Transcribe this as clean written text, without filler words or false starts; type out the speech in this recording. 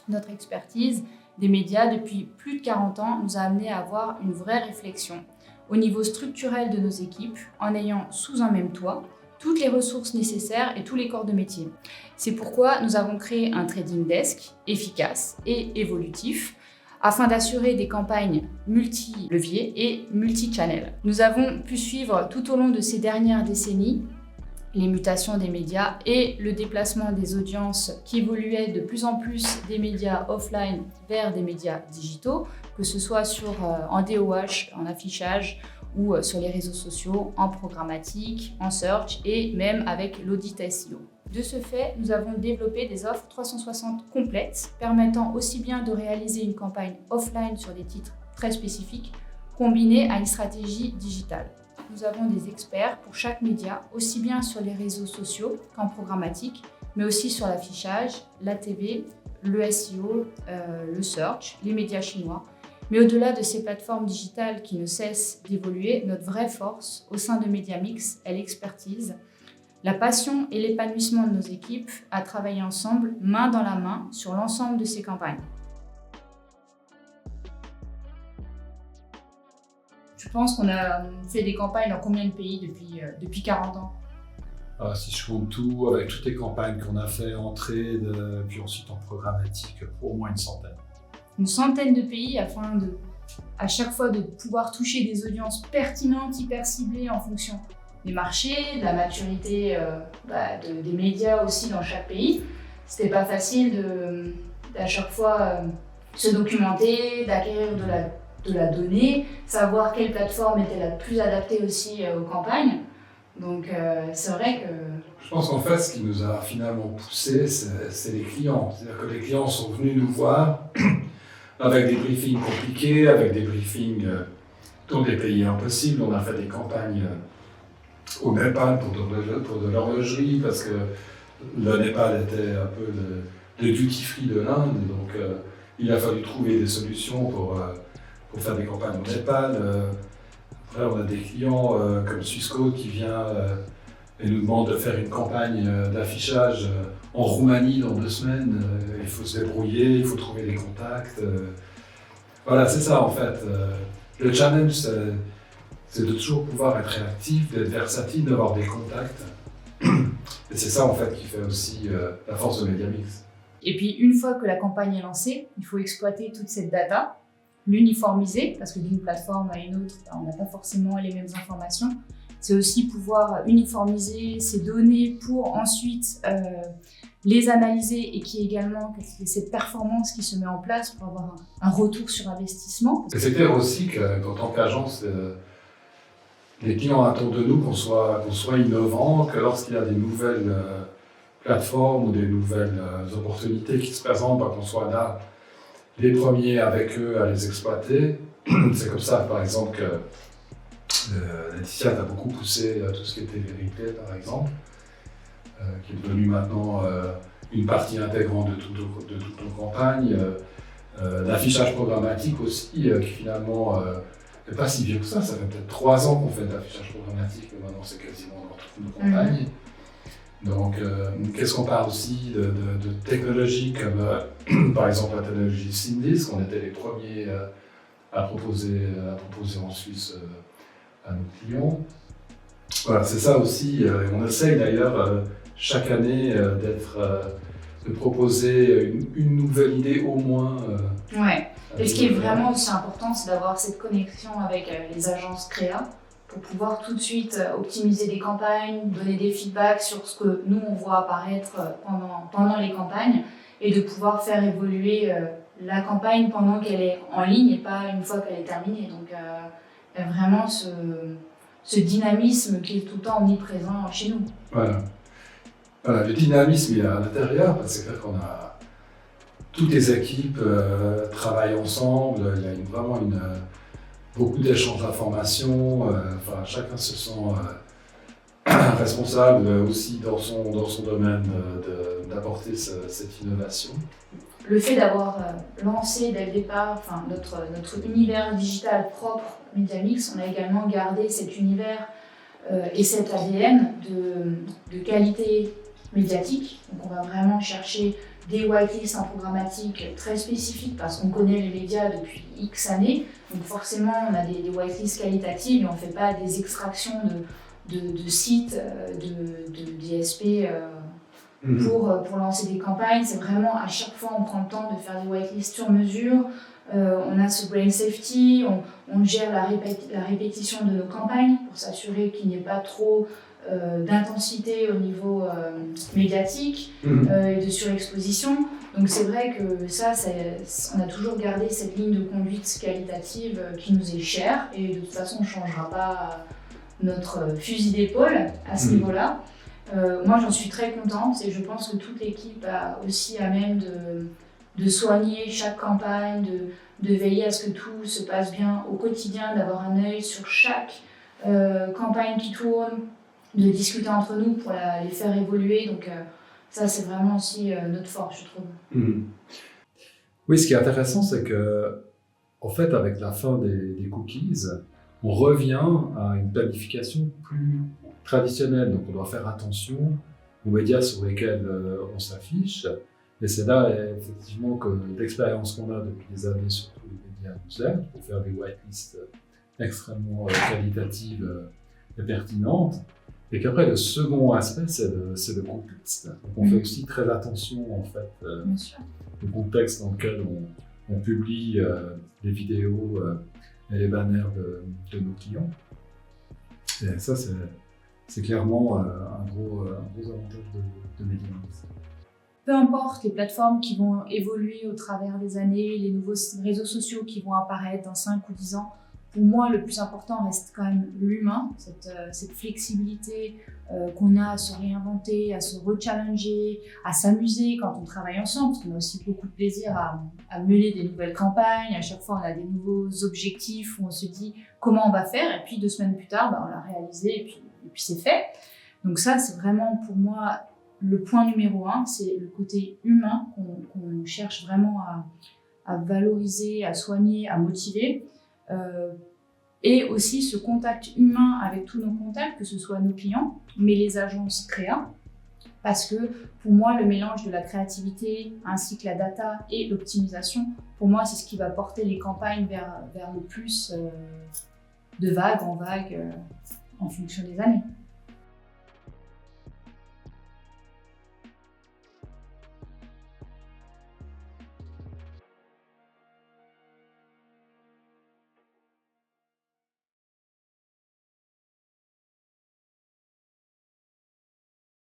Notre expertise des médias depuis plus de 40 ans nous a amené à avoir une vraie réflexion au niveau structurel de nos équipes en ayant sous un même toit toutes les ressources nécessaires et tous les corps de métier. C'est pourquoi nous avons créé un trading desk efficace et évolutif afin d'assurer des campagnes multi-leviers et multi-channels. Nous avons pu suivre tout au long de ces dernières décennies les mutations des médias et le déplacement des audiences qui évoluaient de plus en plus des médias offline vers des médias digitaux, que ce soit en DOH, en affichage ou sur les réseaux sociaux, en programmatique, en search et même avec l'audit SEO. De ce fait, nous avons développé des offres 360 complètes permettant aussi bien de réaliser une campagne offline sur des titres très spécifiques combinée à une stratégie digitale. Nous avons des experts pour chaque média, aussi bien sur les réseaux sociaux qu'en programmatique, mais aussi sur l'affichage, la TV, le SEO, le search, les médias chinois. Mais au-delà de ces plateformes digitales qui ne cessent d'évoluer, notre vraie force au sein de Mediamix est l'expertise, la passion et l'épanouissement de nos équipes à travailler ensemble, main dans la main, sur l'ensemble de ces campagnes. Je pense qu'on a fait des campagnes dans combien de pays depuis 40 ans? Si je compte tout, avec toutes les campagnes qu'on a fait en trade, puis ensuite en programmatique, au moins une centaine. Une centaine de pays afin à chaque fois de pouvoir toucher des audiences pertinentes, hyper ciblées en fonction des marchés, de la maturité des médias aussi dans chaque pays. C'était pas facile à chaque fois se documenter, d'acquérir de la donnée, savoir quelle plateforme était la plus adaptée aussi aux campagnes. Donc c'est vrai que... Je pense qu'en fait, ce qui nous a finalement poussé, c'est les clients. C'est-à-dire que les clients sont venus nous voir avec des briefings compliqués, avec des briefings dans des pays impossibles. On a fait des campagnes au Népal pour de l'horlogerie, parce que le Népal était un peu le duty-free de l'Inde. Donc il a fallu trouver des solutions pour faire des campagnes au Népal. Après, on a des clients comme Swissquote qui vient et nous demande de faire une campagne d'affichage en Roumanie dans 2 semaines. Il faut se débrouiller, il faut trouver des contacts. Voilà, c'est ça en fait. Le challenge, c'est de toujours pouvoir être réactif, d'être versatile, d'avoir des contacts. Et c'est ça en fait qui fait aussi la force de Mediamix. Et puis une fois que la campagne est lancée, il faut exploiter toute cette data, l'uniformiser, parce que d'une plateforme à une autre, on n'a pas forcément les mêmes informations. C'est aussi pouvoir uniformiser ces données pour ensuite les analyser et qu'il y ait également cette performance qui se met en place pour avoir un retour sur investissement. Et c'est clair aussi qu'en tant qu'agence, les clients attendent de nous qu'on soit innovants, que lorsqu'il y a des nouvelles plateformes ou des nouvelles opportunités qui se présentent, qu'on soit là les premiers avec eux à les exploiter. C'est comme ça, par exemple, que Laetitia a beaucoup poussé tout ce qui était vérité, par exemple, qui est devenu maintenant une partie intégrante de toutes nos campagnes. L'affichage programmatique aussi, qui finalement n'est pas si vieux que ça fait peut-être 3 ans qu'on fait de l'affichage programmatique, mais maintenant c'est quasiment dans toutes nos campagnes. Donc, qu'est-ce qu'on parle aussi de technologies comme par exemple la technologie Syndisk, on était les premiers à proposer en Suisse à nos clients. Voilà, c'est ça aussi. On essaye d'ailleurs chaque année de proposer une nouvelle idée au moins. Ouais. Et ce qui est vraiment aussi important, c'est d'avoir cette connexion avec les agences créa pour pouvoir tout de suite optimiser des campagnes, donner des feedbacks sur ce que nous on voit apparaître pendant les campagnes et de pouvoir faire évoluer la campagne pendant qu'elle est en ligne et pas une fois qu'elle est terminée. Donc il y a vraiment ce dynamisme qui est tout le temps omniprésent chez nous. Voilà, le dynamisme il est à l'intérieur, parce que c'est clair qu'on a toutes les équipes travaillent ensemble, il y a vraiment beaucoup d'échanges d'informations, chacun se sent responsable aussi dans son domaine d'apporter cette innovation. Le fait d'avoir lancé dès le départ notre univers digital propre Mediamix, on a également gardé cet univers et cet ADN de qualité médiatique. Donc on va vraiment chercher des whitelists en programmatique très spécifiques parce qu'on connaît les médias depuis X années. Donc forcément, on a des whitelists qualitatives et on ne fait pas des extractions de sites, de DSP pour lancer des campagnes. C'est vraiment à chaque fois, on prend le temps de faire des whitelists sur mesure. On a ce brain safety, on gère la répétition de nos campagnes pour s'assurer qu'il n'y ait pas trop d'intensité au niveau médiatique et de surexposition. Donc c'est vrai que ça, on a toujours gardé cette ligne de conduite qualitative qui nous est chère et de toute façon on ne changera pas notre fusil d'épaule à ce niveau-là. Moi j'en suis très contente et je pense que toute l'équipe a aussi à même de soigner chaque campagne, de veiller à ce que tout se passe bien au quotidien, d'avoir un œil sur chaque campagne qui tourne, de discuter entre nous pour les faire évoluer. Donc ça, c'est vraiment aussi notre force, je trouve. Oui, ce qui est intéressant, c'est que, en fait, avec la fin des cookies, on revient à une planification plus traditionnelle. Donc on doit faire attention aux médias sur lesquels on s'affiche. Et c'est là, effectivement, que l'expérience qu'on a depuis des années, surtout les médias, nous aide pour faire des whitelists extrêmement qualitatives et pertinentes. Et qu'après, le second aspect, c'est le contexte. Donc on fait aussi très attention, en fait, au contexte dans lequel on publie les vidéos et les banners de nos clients. Et ça, c'est clairement un gros avantage de MediaMax. Peu importe les plateformes qui vont évoluer au travers des années, les nouveaux réseaux sociaux qui vont apparaître dans 5 ou 10 ans, pour moi, le plus important reste quand même l'humain, cette flexibilité qu'on a à se réinventer, à se rechallenger, à s'amuser quand on travaille ensemble, parce qu'on a aussi beaucoup de plaisir à mener des nouvelles campagnes. À chaque fois, on a des nouveaux objectifs où on se dit comment on va faire, et puis 2 semaines plus tard, on l'a réalisé et puis c'est fait. Donc ça, c'est vraiment pour moi le point numéro 1, c'est le côté humain qu'on cherche vraiment à valoriser, à soigner, à motiver. Et aussi ce contact humain avec tous nos contacts, que ce soit nos clients, mais les agences créa, parce que pour moi, le mélange de la créativité ainsi que la data et l'optimisation, pour moi, c'est ce qui va porter les campagnes vers le plus de vague en vague en fonction des années.